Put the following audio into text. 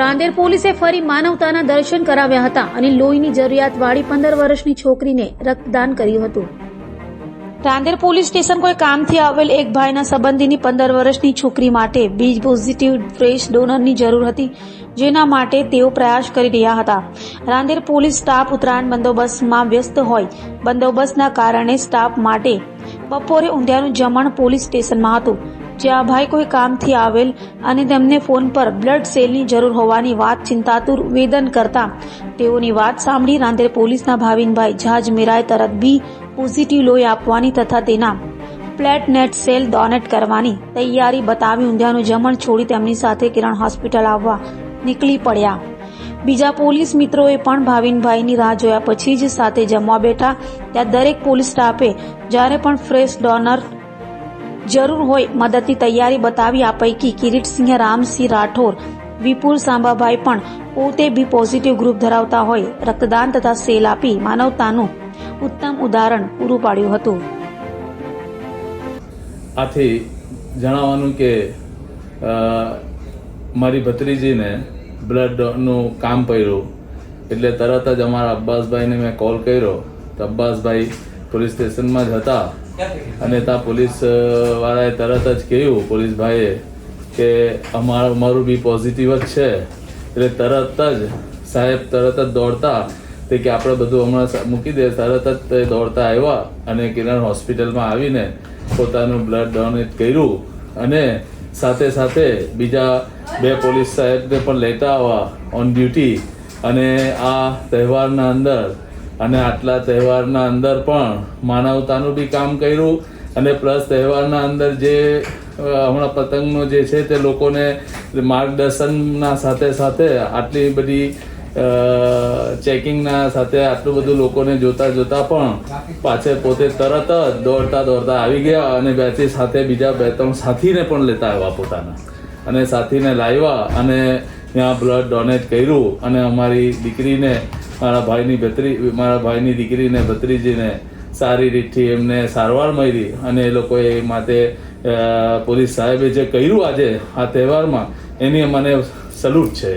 રાંદેર પોલીસે ફરી માનવતાના દર્શન કરાવ્યા હતા અને લોહીની જરૂરિયાતવાળી 15 વર્ષની છોકરીને રક્તદાન કર્યું હતું। રાંદેર પોલીસ સ્ટેશન કોઈ કામથી આવેલ એક ભાઈના સંબંધીની 15 વર્ષની છોકરી માટે બી પોઝિટિવ ફ્રેશ ડોનરની જરૂર હતી, જેના માટે તેઓ પ્રયાસ કરી રહ્યા હતા। રાંદેર પોલીસ સ્ટાફ ઉત્તરાયણ બંદોબસ્તમાં વ્યસ્ત હોય, બંદોબસ્તના કારણે સ્ટાફ માટે બપોરે ઊંધિયાનું જમણ પોલીસ સ્ટેશનમાં હતું, જ્યાં ભાઈ કોઈ કામથી આવેલ અને તેમને ફોન પર બ્લડ સેલની જરૂર હોવાની વાત ચિંતાતુર વેદન કરતા તેઓની વાત સાંભળી રાંદેર પોલીસના ભાવિનભાઈ જાજ મેરાએ તરત બી પોઝિટિવ લોહી આપવાની તથા તેના પ્લેટનેટ સેલ ડોનેટ કરવાની તૈયારી બતાવી ઊંધિયાનું જમણ છોડી તેમની સાથે કિરણ હોસ્પિટલ આવવા નીકળી પડ્યા। બીજા પોલીસ મિત્રોએ પણ ભાવિનભાઈની રાહ જોયા પછી જ સાથે જમવા બેઠા। ત્યાં દરેક પોલીસ સ્ટાફે જ્યારે પણ ફ્રેશ ડોનર જરૂર હોય મદદની તૈયારી બતાવી। આ પૈકી કિરીટસિંહ રામસિંહ રાઠોર, વિપુલ સાંબાભાઈ પણ પોતે બી પોઝિટિવ ગ્રુપ ધરાવતા હોય રક્તદાન તથા સેલ આપી માનવતાનું ઉત્તમ ઉદાહરણ પૂરું પાડ્યું હતું। આથી જણાવવાનું કે મારી ભત્રીજીને બ્લડનું કામ પડ્યું એટલે તરત જ અમારા અબ્બાસભાઈને મેં કોલ કર્યો તો અબ્બાસભાઈ પોલીસ સ્ટેશનમાં જ હતા અને ત્યાં પોલીસ વાળાએ તરત જ કહ્યું પોલીસભાઈએ કે અમારું બી પોઝિટિવ જ છે એટલે તરત જ સાહેબ તરત જ દોડતા તે કે આપણે બધું હમણાં મૂકી દે તરત જ દોડતા આવ્યા અને કિરણ હોસ્પિટલમાં આવીને પોતાનું બ્લડ ડોનેટ કર્યું અને સાથે સાથે બીજા 2 પોલીસ સાહેબને પણ લેતા આવ્યા ઓન ડ્યુટી અને આ તહેવારના અંદર અને આટલા તહેવારના અંદર પણ માનવતાનું બી કામ કર્યું અને પ્લસ તહેવારના અંદર જે હમણાં પતંગનો જે છે તે લોકોને માર્ગદર્શનના સાથે સાથે આટલી બધી ચેકિંગના સાથે આટલું બધું લોકોને જોતા પણ પાછળ પોતે તરત જ દોડતા આવી ગયા અને બેથી સાથે બીજા 2-3 સાથીને પણ લેતા આવ્યા પોતાના અને સાથીને લાવ્યા અને ત્યાં બ્લડ ડોનેટ કર્યું અને અમારી દીકરીને મારા ભાઈની દીકરીને ભત્રીજીને સારી રીતથી એમને સારવાર મળી અને એ લોકોએ માટે પોલીસ સાહેબે જે કર્યું આજે આ તહેવારમાં એની મને સલ્યુટ છે।